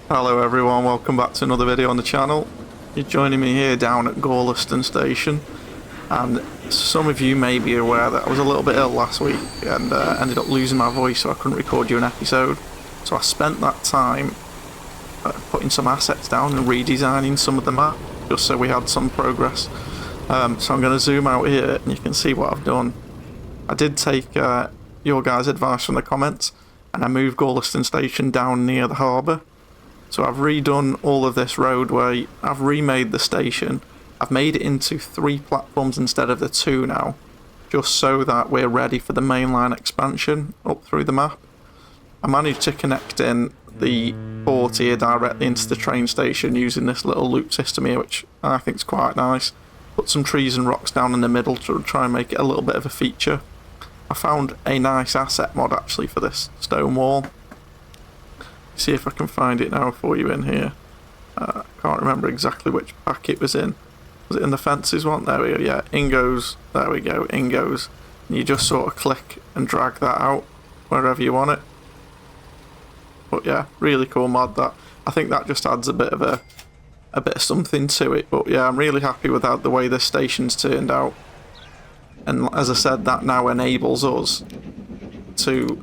Hello everyone, welcome back to another video on the channel. You're joining me here down at Gorleston Station, and some of you may be aware that I was a little bit ill last week and ended up losing my voice, so I couldn't record you an episode. So I spent that time putting some assets down and redesigning some of the map, just so we had some progress. So I'm going to zoom out here and you can see what I've done. I did take your guys' advice from the comments, and I moved Gorleston Station down near the harbour. So I've redone all of this roadway, I've remade the station, I've made it into 3 platforms instead of the 2 now, just so that we're ready for the mainline expansion up through the map. I managed to connect in the port here directly into the train station using this little loop system here, which I think is quite nice. Put some trees and rocks down in the middle to try and make it a little bit of a feature. I found a nice asset mod actually for this stone wall. See if I can find it now for you in here. Can't remember exactly which pack it was in. Was it in the fences one? There we go, yeah, Ingos, there we go, Ingos. And you just sort of click and drag that out wherever you want it. But yeah, really cool mod that. I think that just adds a bit of something to it. But yeah, I'm really happy with the way this station's turned out. And as I said, that now enables us to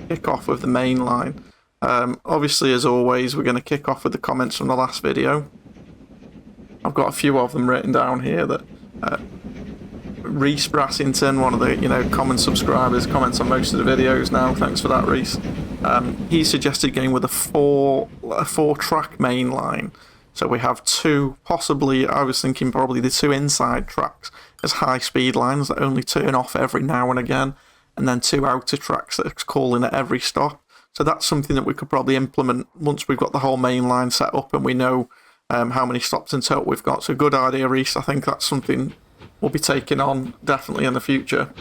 kick off with the main line. Obviously, as always, we're going to kick off with the comments from the last video. I've got a few of them written down here that Reese Brassington, one of the common subscribers, comments on most of the videos now. Thanks for that, Reese. He suggested going with a four-track main line. So we have 2, possibly, I was thinking probably the 2 inside tracks as high-speed lines that only turn off every now and again, and then 2 outer tracks that are calling at every stop. So that's something that we could probably implement once we've got the whole main line set up and we know how many stops in total we've got. So good idea, Reese. I think that's something we'll be taking on definitely in the future.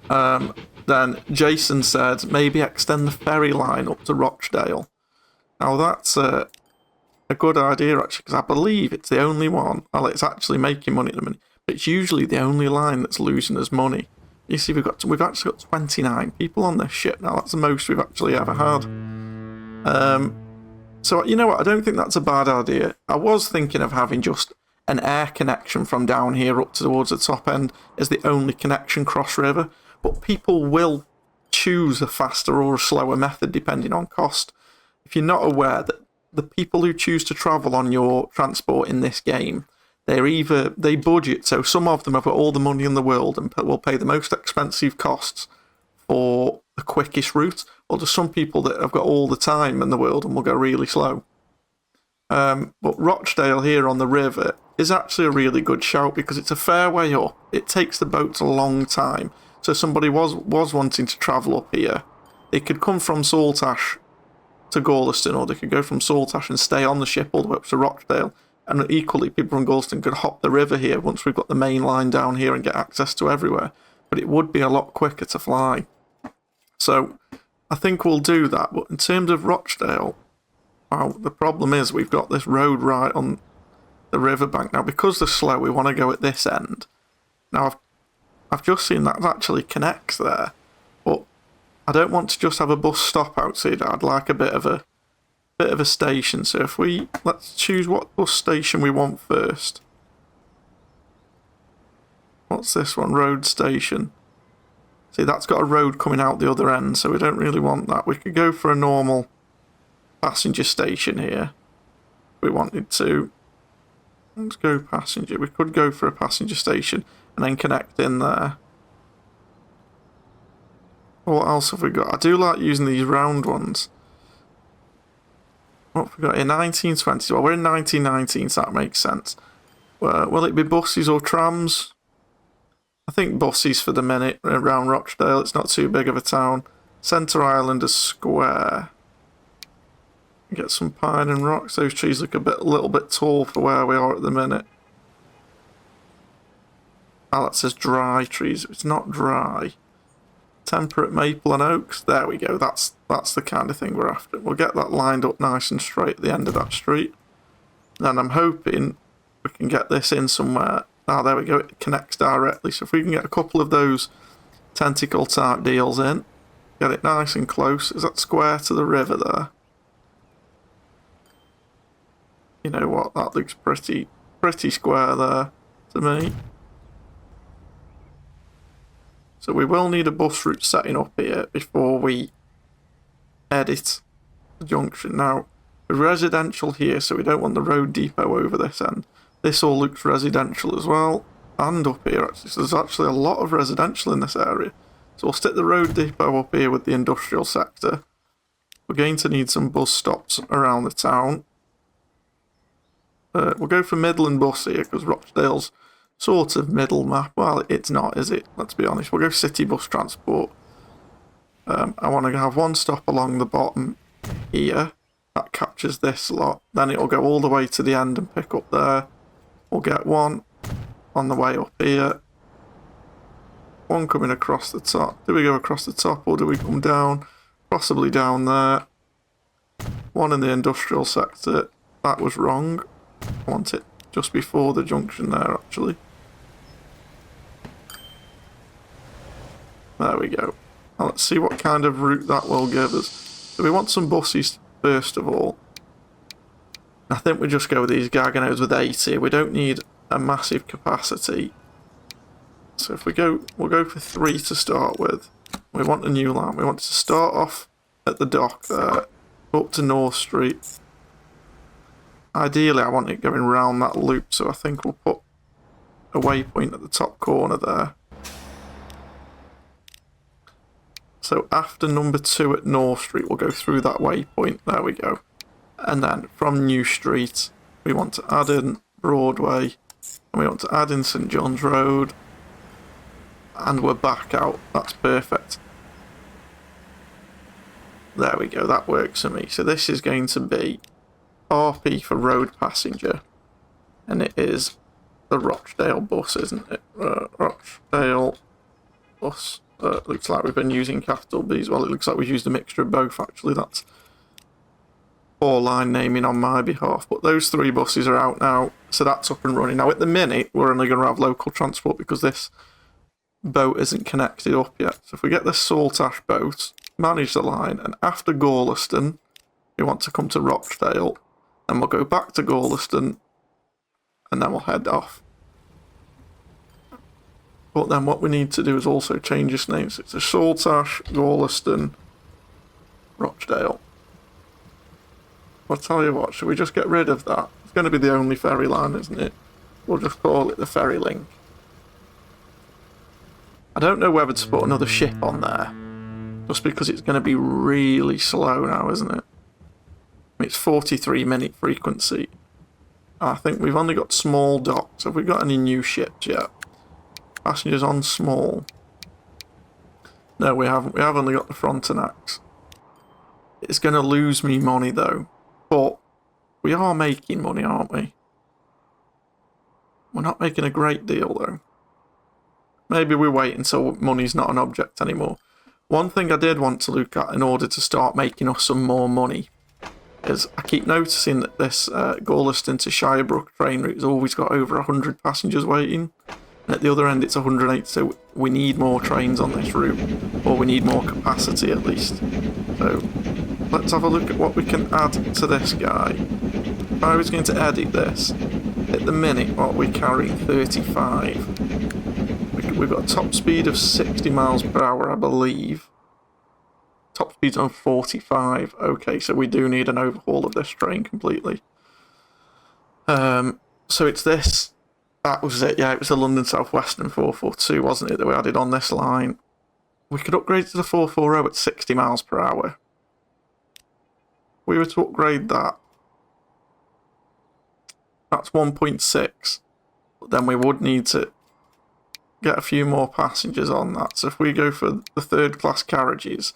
Then Jason said maybe extend the ferry line up to Rochdale. Now that's a good idea actually, because I believe it's the only one. Well, it's actually making money at the minute, but it's usually the only line that's losing us money. You see, we've actually got 29 people on this ship now. That's the most we've actually ever had. So, you know what? I don't think that's a bad idea. I was thinking of having just an air connection from down here up towards the top end as the only connection cross river. But people will choose a faster or a slower method depending on cost. If you're not aware that the people who choose to travel on your transport in this game, they budget, so some of them have got all the money in the world and will pay the most expensive costs for the quickest route, or there's some people that have got all the time in the world and will go really slow. But Rochdale here on the river is actually a really good shout because it's a fair way up. It takes the boats a long time. So somebody was wanting to travel up here, they could come from Saltash to Gorleston, or they could go from Saltash and stay on the ship all the way up to Rochdale. And equally, people from Gorleston could hop the river here once we've got the main line down here and get access to everywhere. But it would be a lot quicker to fly. So I think we'll do that. But in terms of Rochdale, well, the problem is we've got this road right on the riverbank. Now, because they're slow, we want to go at this end. Now, I've just seen that actually connects there. But I don't want to just have a bus stop outside. I'd like a bit of a station. So if let's choose what bus station we want first. What's this one? Road station. See, that's got a road coming out the other end, so we don't really want that. We could go for a normal passenger station here if we wanted to. Let's go passenger. We could go for a passenger station and then connect in there. What else have we got? I do like using these round ones. What have we got here? 1920. Well, we're in 1919, so that makes sense. Will it be buses or trams? I think buses for the minute around Rochdale. It's not too big of a town. Centre Island is square. Get some pine and rocks. Those trees look a little bit tall for where we are at the minute. Oh, that says dry trees. It's not dry. Temperate maple and oaks. There we go. That's the kind of thing we're after. We'll get that lined up nice and straight at the end of that street. And I'm hoping we can get this in somewhere. Ah, there we go. It connects directly. So if we can get a couple of those tentacle type deals in, get it nice and close. Is that square to the river there? You know what, that looks pretty square there to me. So we will need a bus route setting up here before we edit the junction. Now, the residential here, so we don't want the road depot over this end. This all looks residential as well, and up here actually. So there's actually a lot of residential in this area. So we'll stick the road depot up here with the industrial sector. We're going to need some bus stops around the town. We'll go for Midland bus here because Rochdale's sort of middle map. Well, it's not, is it? Let's be honest. We'll go city bus transport. I want to have one stop along the bottom here. That captures this lot. Then it'll go all the way to the end and pick up there. We'll get one on the way up here. One coming across the top. Do we go across the top or do we come down? Possibly down there. One in the industrial sector. That was wrong. I want it just before the junction there, actually. There we go. Now let's see what kind of route that will give us. So we want some buses first of all. I think we just go with these Gaganos with 80. We don't need a massive capacity. So if we go, we'll go for 3 to start with. We want a new line. We want to start off at the dock there, up to North Street. Ideally, I want it going round that loop, so I think we'll put a waypoint at the top corner there. So after number 2 at North Street, we'll go through that waypoint. There we go. And then from New Street, we want to add in Broadway, and we want to add in St John's Road, and we're back out. That's perfect. There we go, that works for me. So this is going to be RP for road passenger, and it is the Rochdale bus, isn't it? Rochdale bus. Looks like we've been using capital B's. Well, it looks like we've used a mixture of both, actually. That's poor line naming on my behalf. But those 3 buses are out now, so that's up and running. Now, at the minute, we're only going to have local transport because this boat isn't connected up yet. So if we get the Saltash boat, manage the line, and after Gorleston, we want to come to Rochdale, and we'll go back to Gorleston, and then we'll head off. But then what we need to do is also change this name. So it's a Saltash, Gorleston, Rochdale. I'll tell you what, should we just get rid of that? It's going to be the only ferry line, isn't it? We'll just call it the ferry link. I don't know whether to put another ship on there, just because it's going to be really slow now, isn't it? It's 43-minute frequency. I think we've only got small docks. Have we got any new ships yet? Passengers on small. No, we haven't. We have only got the Frontenacs. It's going to lose me money, though. But we are making money, aren't we? We're not making a great deal, though. Maybe we wait until money's not an object anymore. One thing I did want to look at in order to start making us some more money is I keep noticing that this Gorleston to Shirebrook train route has always got over 100 passengers waiting. And at the other end it's 108, so we need more trains on this route. Or we need more capacity at least. So let's have a look at what we can add to this guy. If I was going to edit this, at the minute what we're carrying 35. We've got a top speed of 60 miles per hour, I believe. Top speed's on 45. Okay, so we do need an overhaul of this train completely. So it's this. That was it. Yeah, it was the London South Western 442, wasn't it, that we added on this line. We could upgrade to the 440 at 60 miles per hour. We were to upgrade that. That's 1.6. But then we would need to get a few more passengers on that. So if we go for the 3rd class carriages,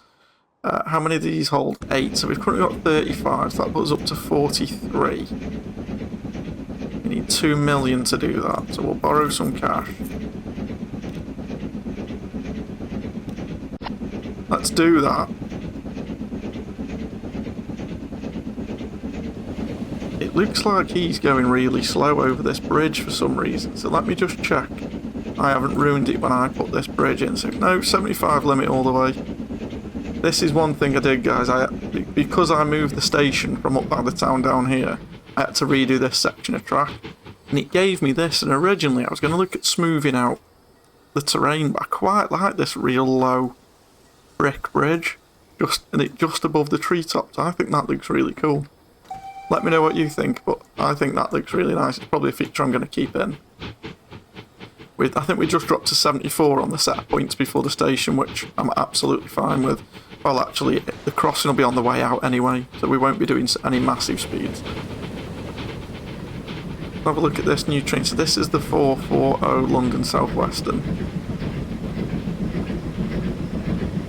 how many of these hold? 8. So we've currently got 35, so that puts us up to 43. We need 2 million to do that, so we'll borrow some cash. Let's do that. It looks like he's going really slow over this bridge for some reason, so let me just check I haven't ruined it when I put this bridge in. So no, 75 limit all the way. This is one thing I did, guys. Because I moved the station from up by the town down here, I had to redo this section of track, and it gave me this, and originally I was going to look at smoothing out the terrain, but I quite like this real low brick bridge, just above the treetops. I think that looks really cool. Let me know what you think, but I think that looks really nice. It's probably a feature I'm going to keep in. I think we just dropped to 74 on the set points before the station, which I'm absolutely fine with. Well, actually, the crossing will be on the way out anyway, so we won't be doing any massive speeds. Have a look at this new train. So this is the 440 London South Western.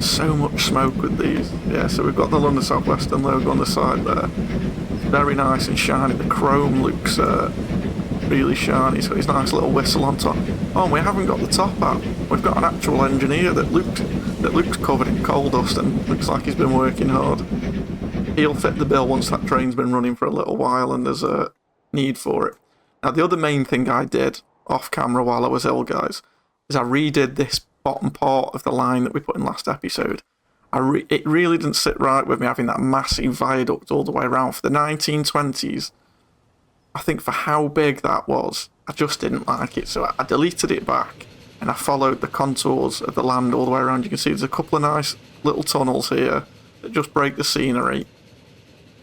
So much smoke with these. Yeah, so we've got the London South Western logo on the side there. Very nice and shiny. The chrome looks really shiny, so it's a nice little whistle on top. Oh, and we haven't got the top out. We've got an actual engineer that looks covered in coal dust and looks like he's been working hard. He'll fit the bill once that train's been running for a little while and there's a need for it. Now, the other main thing I did off camera while I was ill, guys, is I redid this bottom part of the line that we put in last episode. It really didn't sit right with me having that massive viaduct all the way around. For the 1920s, I think for how big that was, I just didn't like it. So I deleted it back and I followed the contours of the land all the way around. You can see there's a couple of nice little tunnels here that just break the scenery.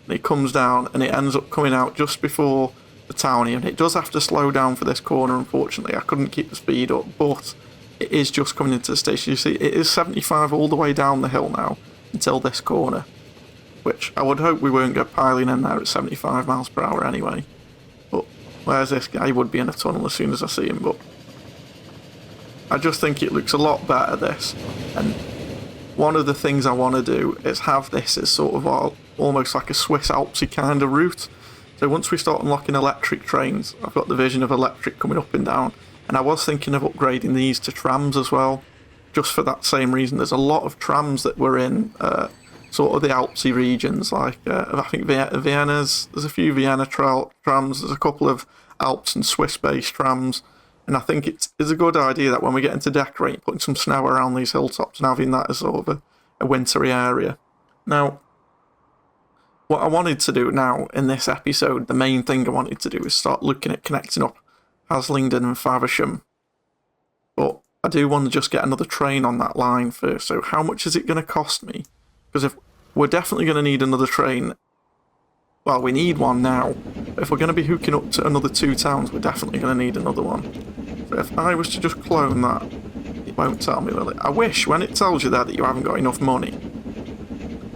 And it comes down and it ends up coming out just before the town here. And it does have to slow down for this corner, unfortunately. I couldn't keep the speed up, but it is just coming into the station. You see, it is 75 all the way down the hill now until this corner, which I would hope we won't get piling in there at 75 miles per hour anyway. But where's this guy? He would be in a tunnel as soon as I see him, but I just think it looks a lot better, this. And one of the things I want to do is have this as sort of almost like a Swiss Alpsy kind of route. So once we start unlocking electric trains, I've got the vision of electric coming up and down. And I was thinking of upgrading these to trams as well, just for that same reason. There's a lot of trams that were in sort of the Alpsy regions, like I think Vienna's, there's a few Vienna trams, there's a couple of Alps and Swiss-based trams, and I think it's a good idea that when we get into decorating, putting some snow around these hilltops and having that as sort of a wintry area. Now, what I wanted to do now in this episode, the main thing I wanted to do is start looking at connecting up Haslingden and Faversham, but I do want to just get another train on that line first. So how much is it going to cost me? Because if we're definitely going to need another train, well, we need one now, but if we're going to be hooking up to another 2 towns, we're definitely going to need another one. So if I was to just clone that, it won't tell me, will it? I wish when it tells you there that you haven't got enough money.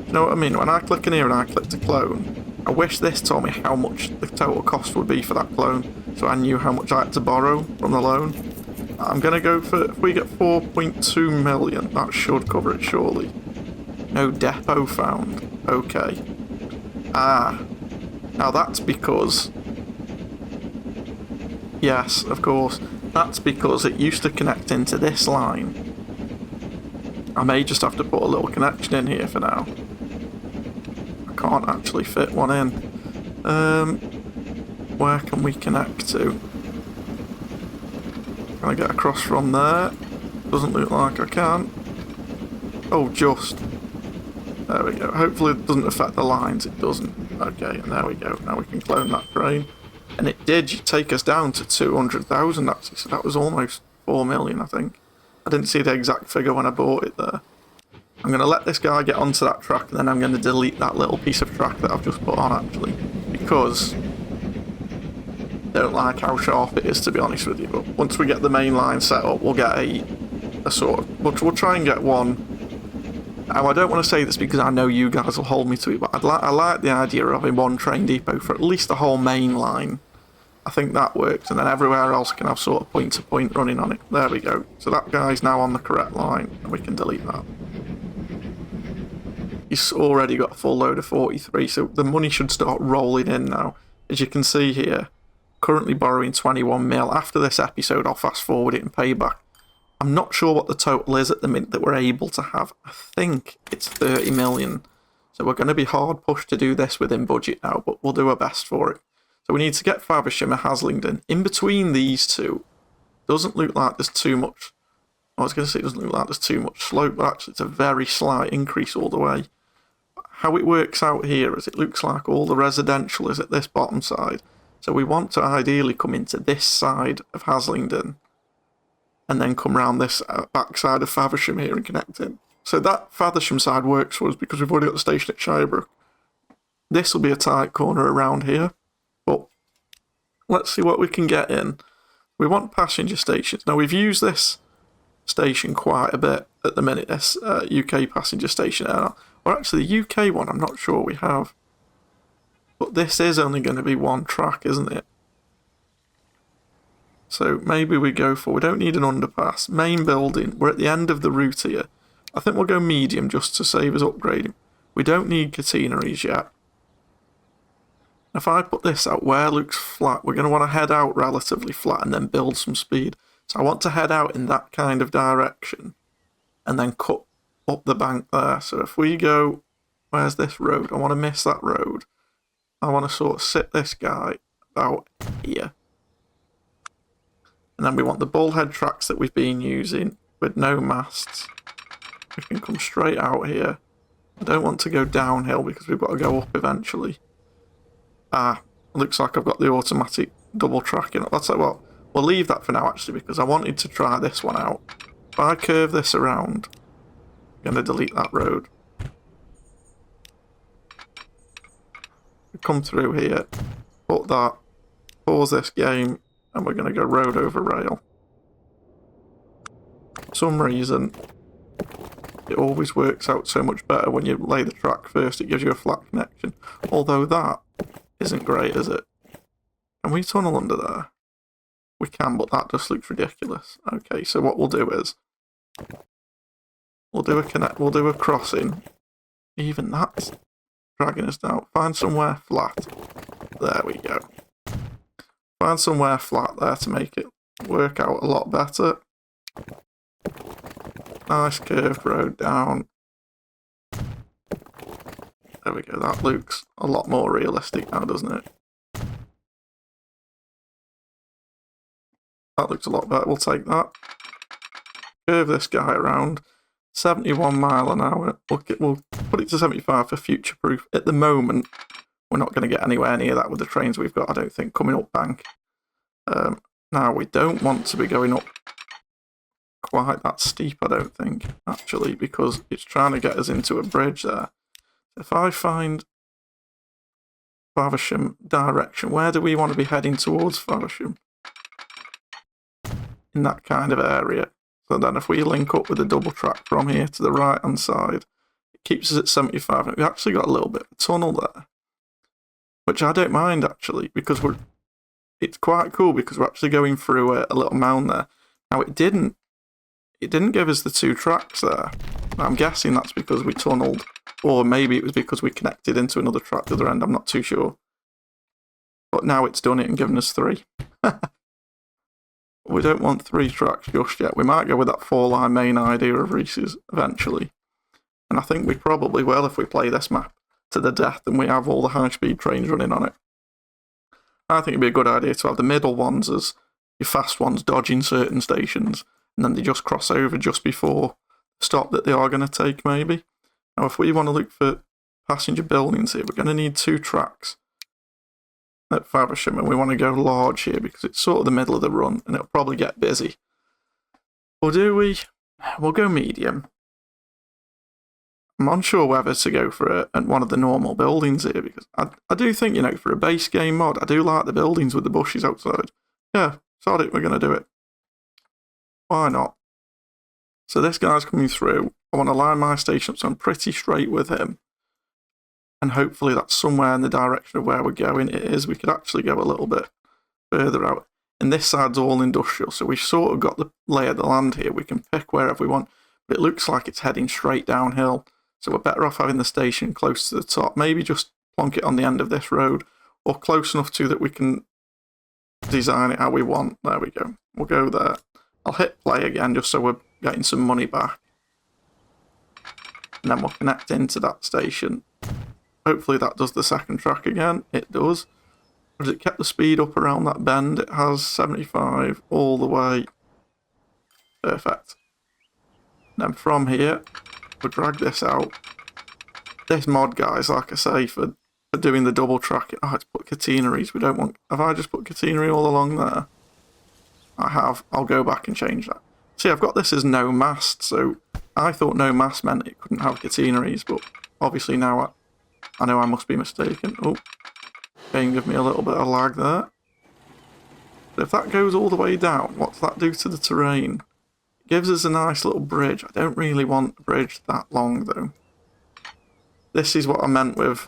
You know what I mean? When I click in here and I click to clone, I wish this told me how much the total cost would be for that clone, so I knew how much I had to borrow from the loan. I'm going to go for, if we get 4.2 million, that should cover it surely. No depot found. Okay. Now that's because... Yes, of course. That's because it used to connect into this line. I may just have to put a little connection in here for now. I can't actually fit one in. Where can we connect to? Can I get across from there? Doesn't look like I can. Oh, just. There we go. Hopefully it doesn't affect the lines. It doesn't. Okay, and there we go. Now we can clone that train. And it did take us down to 200,000 actually, so that was almost 4 million, I think. I didn't see the exact figure when I bought it there. I'm going to let this guy get onto that track, and then I'm going to delete that little piece of track that I've just put on, actually. Because I don't like how sharp it is, to be honest with you. But once we get the main line set up, we'll get a sort of... We'll try and get one... Now, I don't want to say this because I know you guys will hold me to it, but I like the idea of having one train depot for at least the whole main line. I think that works, and then everywhere else can have sort of point-to-point running on it. There we go. So that guy's now on the correct line, and we can delete that. He's already got a full load of 43, so the money should start rolling in now. As you can see here, currently borrowing 21 mil. After this episode, I'll fast forward it and pay back. I'm not sure what the total is at the minute that we're able to have. I think it's 30 million. So we're going to be hard pushed to do this within budget now, but we'll do our best for it. So we need to get Faversham and Haslingden. In between these two, doesn't look like there's too much. I was going to say it doesn't look like there's too much slope, but actually it's a very slight increase all the way. how it works out here is it looks like all the residential is at this bottom side. So we want to ideally come into this side of Haslingden and then come round this back side of Faversham here and connect in. So that Faversham side works for us because we've already got the station at Shirebrook. This will be a tight corner around here, but let's see what we can get in. We want passenger stations. Now, we've used this station quite a bit at the minute, this UK passenger station. Or actually, the UK one, I'm not sure we have. But this is only going to be one track, isn't it? So maybe we go for... We don't need an underpass. Main building. We're at the end of the route here. I think we'll go medium just to save us upgrading. We don't need catenaries yet. If I put this out where it looks flat, we're going to want to head out relatively flat and then build some speed. So I want to head out in that kind of direction and then cut up the bank there. So if we go... Where's this road? I want to miss that road. I want to sort of sit this guy about here. And then we want the bullhead tracks that we've been using with no masts. We can come straight out here. I don't want to go downhill because we've got to go up eventually. Looks like I've got the automatic double tracking. I'll tell you what, we'll leave that for now actually because I wanted to try this one out. If I curve this around, I'm going to delete that road. Come through here, put that, pause this game, and we're going to go road over rail. For some reason, it always works out so much better when you lay the track first. It gives you a flat connection. Although that isn't great, is it? Can we tunnel under there? We can, but that just looks ridiculous. Okay, so what we'll do is we'll do a crossing. Even that's dragging us down. Find somewhere flat. There we go. Find somewhere flat there to make it work out a lot better. Nice curved road down. There we go. That looks a lot more realistic now, doesn't it? That looks a lot better. We'll take that. Curve this guy around. 71 mile an hour. We'll put it to 75 for future proof. At the moment, we're not going to get anywhere near that with the trains we've got, I don't think, coming up bank. Now, we don't want to be going up quite that steep, I don't think, actually, because it's trying to get us into a bridge there. If I find Faversham direction, where do we want to be heading towards Faversham? In that kind of area. So then if we link up with a double track from here to the right hand side, it keeps us at 75. And we've actually got a little bit of a tunnel there, which I don't mind actually, because it's quite cool because we're actually going through a little mound there. Now it didn't give us the two tracks there. Now, I'm guessing that's because we tunneled, or maybe it was because we connected into another track at the other end, I'm not too sure. But now it's done it and given us 3. We don't want 3 tracks just yet. We might go with that 4-line main idea of Reese's eventually. And I think we probably will if we play this map to the death and we have all the high-speed trains running on it. I think it'd be a good idea to have the middle ones as your fast ones dodging certain stations, and then they just cross over just before the stop that they are going to take, maybe. Now, if we want to look for passenger buildings here, we're going to need 2 tracks at Faversham, and we want to go large here because it's sort of the middle of the run and it'll probably get busy. Or do we? We'll go medium. I'm unsure whether to go for one of the normal buildings here because I do think, you know, for a base game mod, I do like the buildings with the bushes outside. Yeah, sod it, we're going to do it. Why not? So this guy's coming through. I want to line my station up so I'm pretty straight with him. And hopefully that's somewhere in the direction of where we're going. It is. We could actually go a little bit further out. And this side's all industrial, so we've sort of got the lay of the land here. We can pick wherever we want. But it looks like it's heading straight downhill. So we're better off having the station close to the top. Maybe just plonk it on the end of this road. Or close enough to that we can design it how we want. There we go. We'll go there. I'll hit play again just so we're getting some money back. And then we'll connect into that station. Hopefully that does the second track again. It does. Has it kept the speed up around that bend? It has 75 all the way. Perfect. And then from here, we'll drag this out. this mod, guys, like I say, for doing the double track. Oh, it's put catenaries. We don't want... Have I just put catenary all along there? I have. I'll go back and change that. See, I've got this as no mast, so I thought no mast meant it couldn't have catenaries, but obviously now I know I must be mistaken. Oh, game give me a little bit of lag there. But if that goes all the way down, what's that do to the terrain? It gives us a nice little bridge. I don't really want a bridge that long, though. This is what I meant with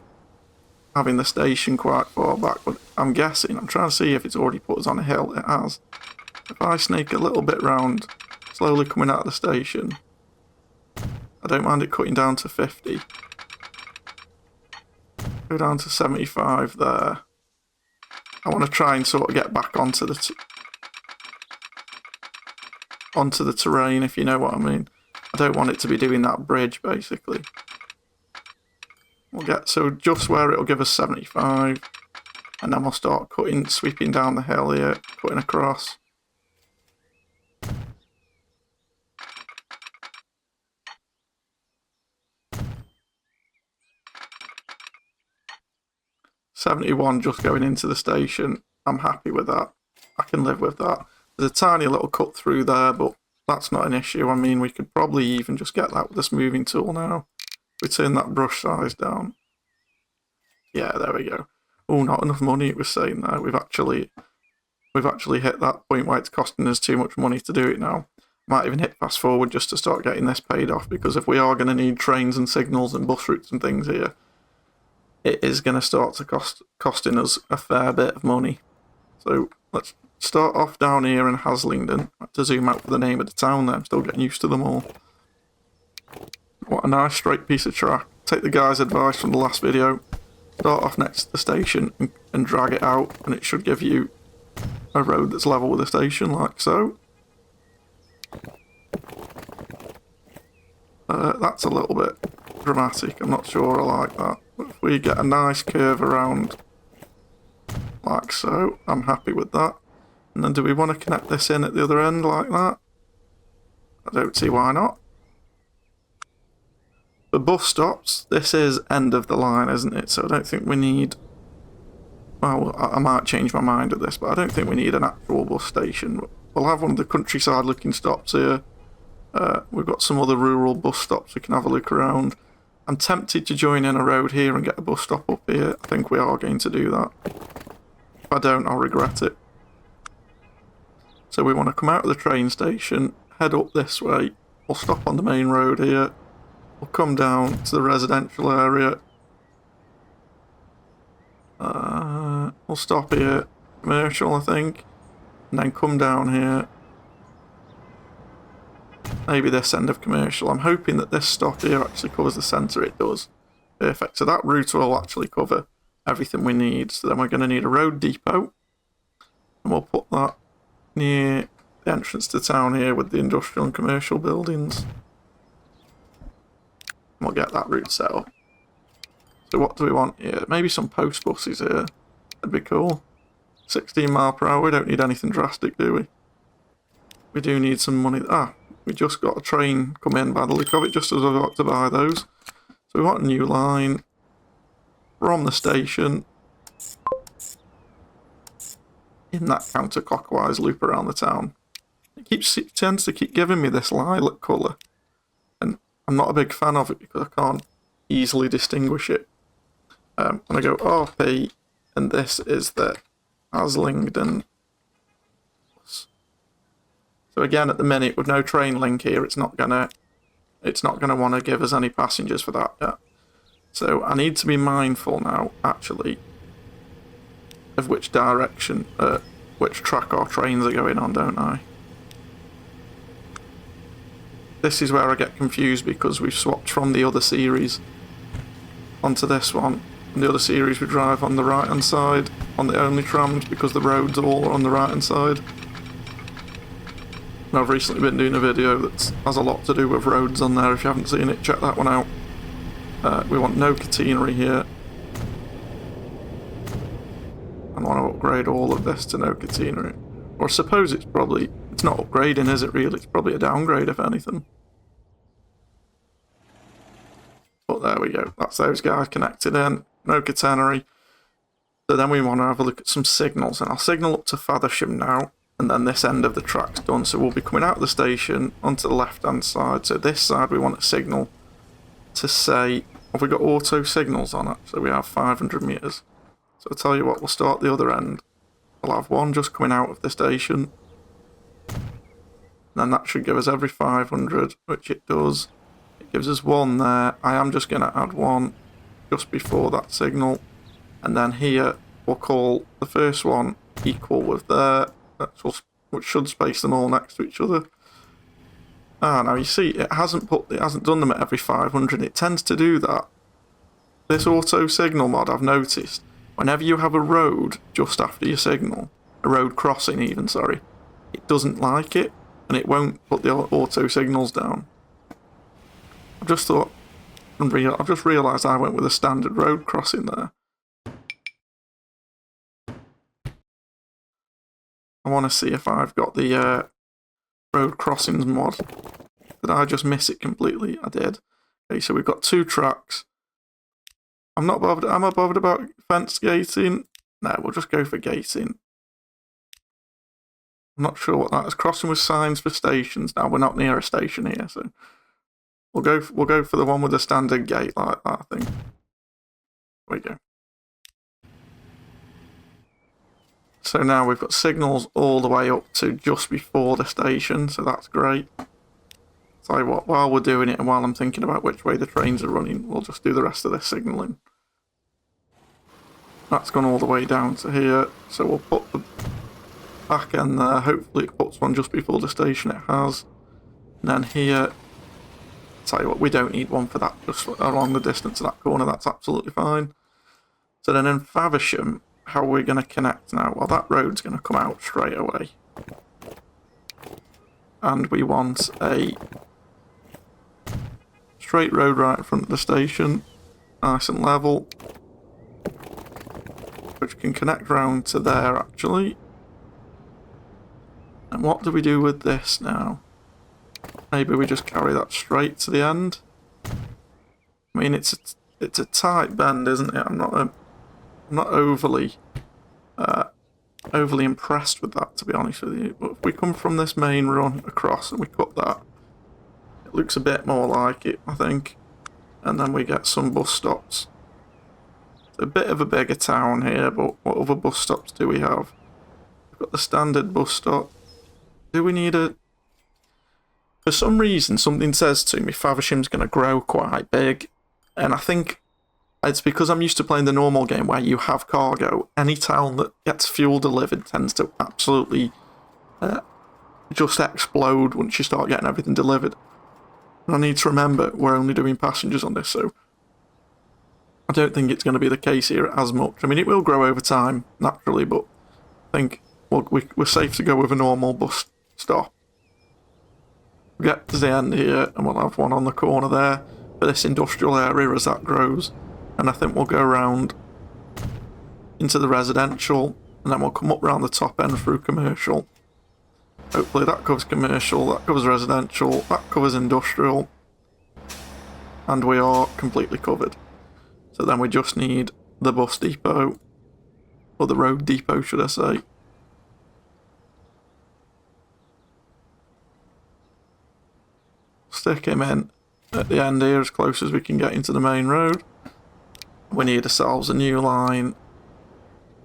having the station quite far back, but I'm guessing, I'm trying to see if it's already put us on a hill. It has. If I snake a little bit round, slowly coming out of the station, I don't mind it cutting down to 50. Go down to 75 there. I want to try and sort of get back onto the terrain, if you know what I mean. I don't want it to be doing that bridge, basically. We'll get, so just where it'll give us 75, and then we'll start cutting, sweeping down the hill here, cutting across. $71 just going into the station. I'm happy with that. I can live with that. There's a tiny little cut through there, but that's not an issue. I mean, we could probably even just get that with this moving tool now. We turn that brush size down. Yeah, there we go. Oh, not enough money, it was saying there. We've actually hit that point where it's costing us too much money to do it now. Might even hit fast forward just to start getting this paid off, because if we are going to need trains and signals and bus routes and things here, it is going to start to costing us a fair bit of money. So let's start off down here in Haslingden. I have to zoom out for the name of the town there. I'm still getting used to them all. What a nice straight piece of track. Take the guy's advice from the last video. Start off next to the station and drag it out, and it should give you a road that's level with the station, like so. That's a little bit dramatic. I'm not sure I like that. But if we get a nice curve around like so, I'm happy with that. And then do we want to connect this in at the other end like that? I don't see why not. For bus stops, this is end of the line, isn't it? So I don't think we need... Well, I might change my mind at this, but I don't think we need an actual bus station. We'll have one of the countryside looking stops here. We've got some other rural bus stops we can have a look around. I'm tempted to join in a road here and get a bus stop up here. I think we are going to do that. If I don't, I'll regret it. So we want to come out of the train station, head up this way. We'll stop on the main road here. We'll come down to the residential area. We'll stop here, commercial I think, and then come down here. Maybe this end of commercial. I'm hoping that this stop here actually covers the centre. It does. Perfect. So that route will actually cover everything we need. So then we're going to need a road depot. And we'll put that near the entrance to town here with the industrial and commercial buildings. We'll get that route set up. So what do we want here? Maybe some post buses here. That'd be cool. 16 mile per hour. We don't need anything drastic, do we? We do need some money. Ah, we just got a train come in by the look of it, just as I got to buy those. So we want a new line from the station in that counterclockwise loop around the town. It tends to keep giving me this lilac colour, and I'm not a big fan of it because I can't easily distinguish it. When I go RP, and this is the Haslingden. So again, at the minute with no train link here, it's not gonna want to give us any passengers for that yet. So I need to be mindful now, actually, of which direction, which track our trains are going on, don't I? This is where I get confused because we've swapped from the other series onto this one. In the other series we drive on the right hand side on the only trams because the roads all are on the right hand side. And I've recently been doing a video that has a lot to do with roads on there. If you haven't seen it, check that one out. We want no catenary here. I want to upgrade all of this to no catenary. Or I suppose it's not upgrading, is it really? It's probably a downgrade if anything. But There we go. That's those guys connected in. No catenary. So then we want to have a look at some signals. And I'll signal up to Faversham now. And then this end of the track's done. So we'll be coming out of the station onto the left-hand side. So this side we want a signal to say, have we got auto signals on it? So we have 500 metres. So I'll tell you what, we'll start the other end. We'll have one just coming out of the station. And then that should give us every 500, which it does. It gives us one there. I am just going to add one just before that signal. And then here, we'll call the first one equal with there, which should space them all next to each other. Now you see, it hasn't done them at every 500. It tends to do that. This auto signal mod, I've noticed, whenever you have a road just after your signal, a road crossing even, sorry, it doesn't like it, and it won't put the auto signals down. I've just realised I went with a standard road crossing there. I want to see if I've got the road crossings mod. Did I just miss it completely? I did. Okay, so we've got 2 tracks. I'm not bothered. Am I bothered about fence gating? No, we'll just go for gating. I'm not sure what that is. Crossing with signs for stations. Now we're not near a station here, so we'll go for the one with the standard gate like that, I think. There we go. So now we've got signals all the way up to just before the station, so that's great. So what, while we're doing it and while I'm thinking about which way the trains are running, we'll just do the rest of this signalling. That's gone all the way down to here, so we'll put the back end there. Hopefully it puts one just before the station, it has. And then here, tell you what, we don't need one for that, just along the distance of that corner, that's absolutely fine. So then in Faversham, how are we going to connect now? Well, that road's going to come out straight away. And we want a straight road right in front of the station, nice and level, which can connect round to there actually. And what do we do with this now? Maybe we just carry that straight to the end. I mean, it's a tight bend, isn't it? I'm not overly impressed with that, to be honest with you. But if we come from this main run across and we cut that, it looks a bit more like it, I think. And then we get some bus stops. It's a bit of a bigger town here, but what other bus stops do we have? We've got the standard bus stop. Do we need a... For some reason, something says to me Faversham's going to grow quite big. And I think it's because I'm used to playing the normal game where you have cargo. Any town that gets fuel delivered tends to absolutely just explode once you start getting everything delivered. And I need to remember we're only doing passengers on this, so I don't think it's going to be the case here as much. I mean, it will grow over time, naturally, but I think we're safe to go with a normal bus stop. We'll get to the end here, and we'll have one on the corner there for this industrial area as that grows. And I think we'll go around into the residential, and then we'll come up around the top end through commercial. Hopefully that covers commercial, that covers residential, that covers industrial, and we are completely covered. So then we just need the bus depot, or the road depot should I say. Stick him in at the end here as close as we can get into the main road. We need ourselves a new line.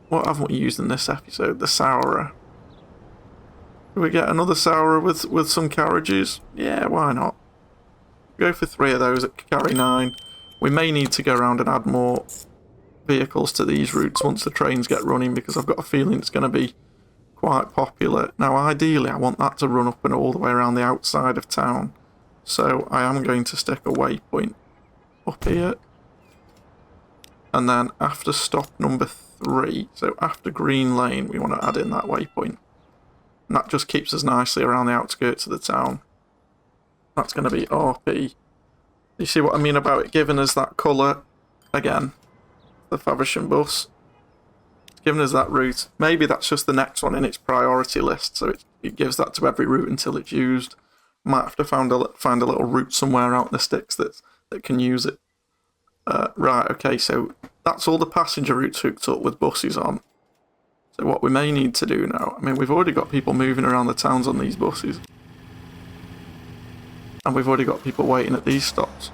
What haven't we used in this episode? The Sourer. Do we get another Sourer with some carriages? Yeah, why not? Go for 3 of those that carry 9. We may need to go around and add more vehicles to these routes once the trains get running, because I've got a feeling it's going to be quite popular. Now ideally I want that to run up and all the way around the outside of town. So I am going to stick a waypoint up here. And then after stop number 3, so after Green Lane, we want to add in that waypoint. And that just keeps us nicely around the outskirts of the town. That's going to be RP. You see what I mean about it giving us that colour? Again, the Faversham bus. It's giving us that route. Maybe that's just the next one in its priority list, so it gives that to every route until it's used. Might have to find a little route somewhere out in the sticks that can use it. Right, okay, so that's all the passenger routes hooked up with buses on. So what we may need to do now, I mean, we've already got people moving around the towns on these buses. And we've already got people waiting at these stops.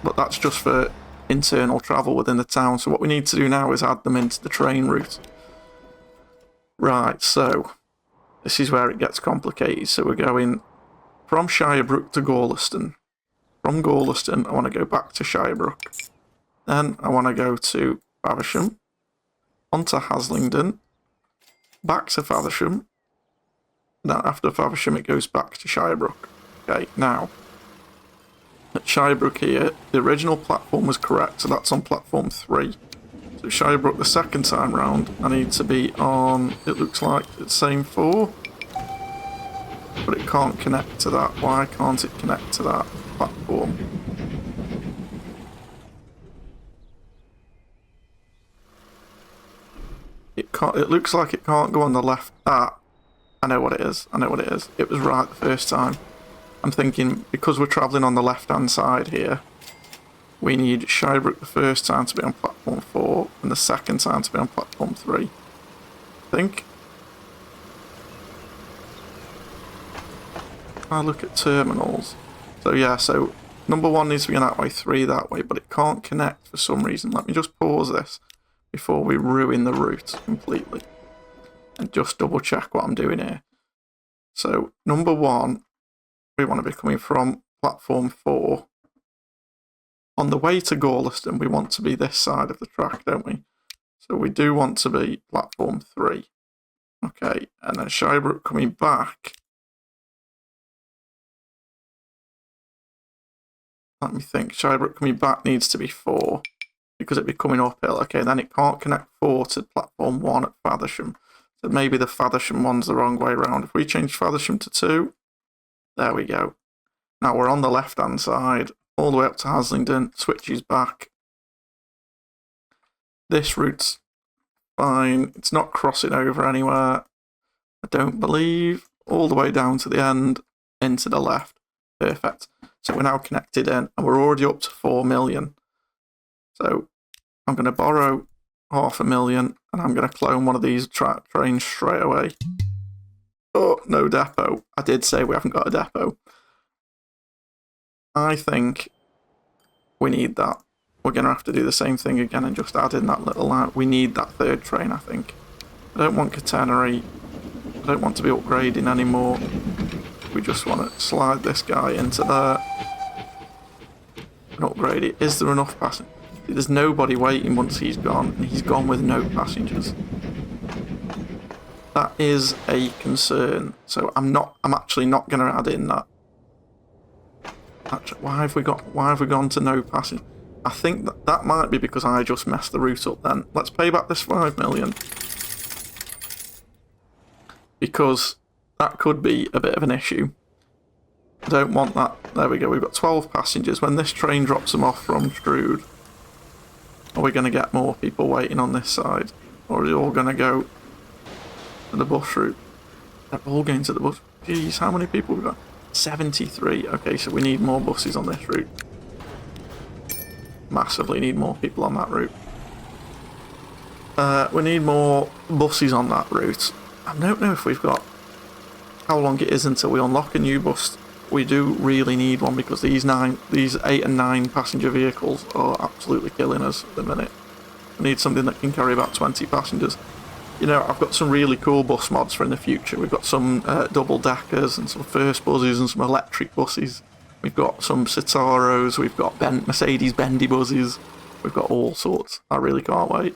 But that's just for internal travel within the town. So what we need to do now is add them into the train route. Right, so this is where it gets complicated. So we're going from Shirebrook to Gorleston. From Gorleston, I want to go back to Shirebrook. Then I want to go to Faversham, onto Haslingden, back to Faversham. Then after Faversham, it goes back to Shirebrook. Okay, now, at Shirebrook here, the original platform was correct, so that's on platform 3. So Shirebrook the second time round, I need to be on, it looks like it's same 4. But it can't connect to that. Why can't it connect to that platform? It can't, it looks like it can't go on the left. Ah, I know what it is. I know what it is. It was right the first time. I'm thinking, because we're travelling on the left-hand side here, we need Shirebrook the first time to be on platform 4, and the second time to be on platform 3. I think. I look at terminals. So yeah, so number 1 needs to be in that way, 3 that way, but it can't connect for some reason. Let me just pause this before we ruin the route completely. And just double check what I'm doing here. So number 1, we want to be coming from platform 4. On the way to Gorleston, we want to be this side of the track, don't we? So we do want to be platform 3. Okay, and then Shirebrook coming back. Let me think. Shirebrook coming back needs to be 4 because it'd be coming uphill. Okay, then it can't connect 4 to platform 1 at Faversham. So maybe the Faversham one's the wrong way around. If we change Faversham to 2, there we go. Now we're on the left-hand side, all the way up to Haslingden, switches back. This route's fine. It's not crossing over anywhere, I don't believe. All the way down to the end, into the left. Perfect. So we're now connected in, and we're already up to 4 million. So I'm going to borrow 500,000, and I'm going to clone one of these trains straight away. Oh, no depot. I did say we haven't got a depot. I think we need that. We're going to have to do the same thing again and just add in that little line. We need that 3rd train, I think. I don't want catenary. I don't want to be upgrading anymore. We just want to slide this guy into there and upgrade it. Is there enough passengers? There's nobody waiting once he's gone, and he's gone with no passengers. That is a concern. So I'm actually not going to add in that. Actually, why have we gone to no passengers? I think that might be because I just messed the route up then. Let's pay back this 5 million. Because that could be a bit of an issue. I don't want that. There we go. We've got 12 passengers. When this train drops them off from Strood, are we going to get more people waiting on this side? Or are they all going to go to the bus route? They're all going to the bus. Jeez, how many people we've got? 73. Okay, so we need more buses on this route. Massively need more people on that route. We need more buses on that route. I don't know if we've got how long it is until we unlock a new bus. We do really need one because these 8 and 9 passenger vehicles are absolutely killing us at the minute. We need something that can carry about 20 passengers. You know, I've got some really cool bus mods for in the future. We've got some double-deckers and some first buses and some electric buses. We've got some Citaros, we've got Mercedes bendy buses. We've got all sorts. I really can't wait.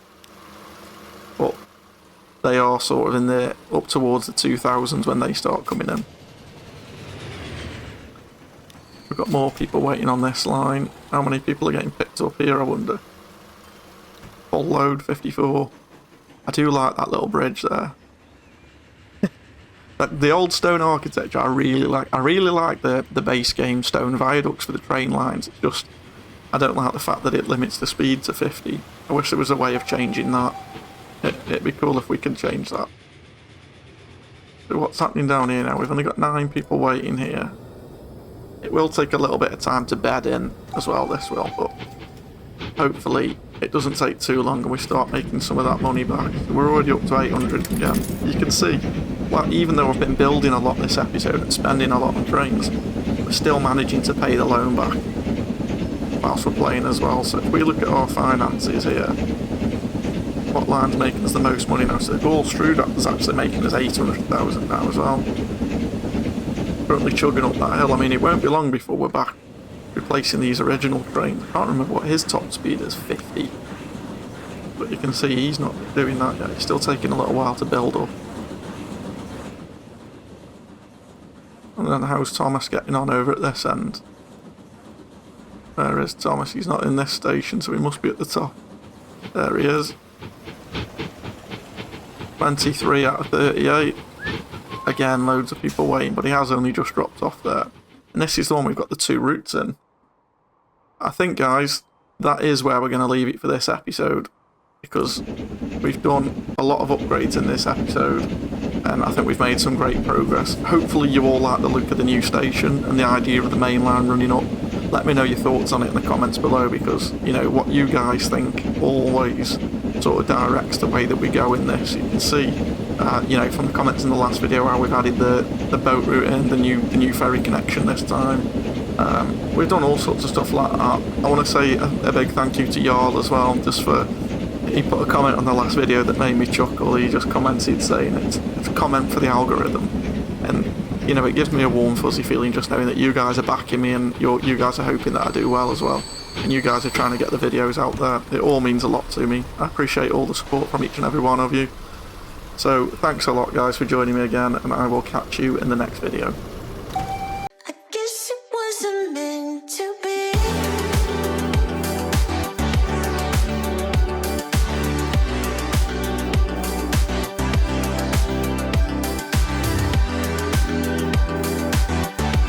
But they are sort of in the up towards the 2000s when they start coming in. We've got more people waiting on this line. How many people are getting picked up here, I wonder? Full load, 54. I do like that little bridge there. The old stone architecture I really like. I really like the base game stone viaducts for the train lines. It's just, I don't like the fact that it limits the speed to 50. I wish there was a way of changing that. It'd be cool if we could change that. So what's happening down here now? We've only got 9 people waiting here. It will take a little bit of time to bed in as well, this will, but hopefully it doesn't take too long and we start making some of that money back. We're already up to 800 again. You can see, well, even though I've been building a lot this episode and spending a lot on trains, we're still managing to pay the loan back whilst we're playing as well. So if we look at our finances here, what line's making us the most money now? So the Gaul Strudap is actually making us 800,000 now as well. Currently chugging up that hill. I mean, it won't be long before we're back replacing these original trains. I can't remember what his top speed is, 50. But you can see he's not doing that yet. He's still taking a little while to build up. And then how's Thomas getting on over at this end? Where is Thomas? He's not in this station, so he must be at the top. There he is. 23 out of 38. Again, loads of people waiting, but he has only just dropped off there. And this is the one we've got the 2 routes in. I think, guys, that is where we're going to leave it for this episode, because we've done a lot of upgrades in this episode, and I think we've made some great progress. Hopefully you all like the look of the new station and the idea of the main line running up. Let me know your thoughts on it in the comments below, because, you know, what you guys think always sort of directs the way that we go in this. You can see, you know, from the comments in the last video how we've added the boat route in, the new ferry connection this time. We've done all sorts of stuff like that. I want to say a big thank you to Jarl as well, just for, he put a comment on the last video that made me chuckle. He just commented saying it's a comment for the algorithm, and you know, it gives me a warm fuzzy feeling just knowing that you guys are backing me and you guys are hoping that I do well as well, and you guys are trying to get the videos out there. It all means a lot to me. I appreciate all the support from each and every one of you. So thanks a lot, guys, for joining me again, and I will catch you in the next video.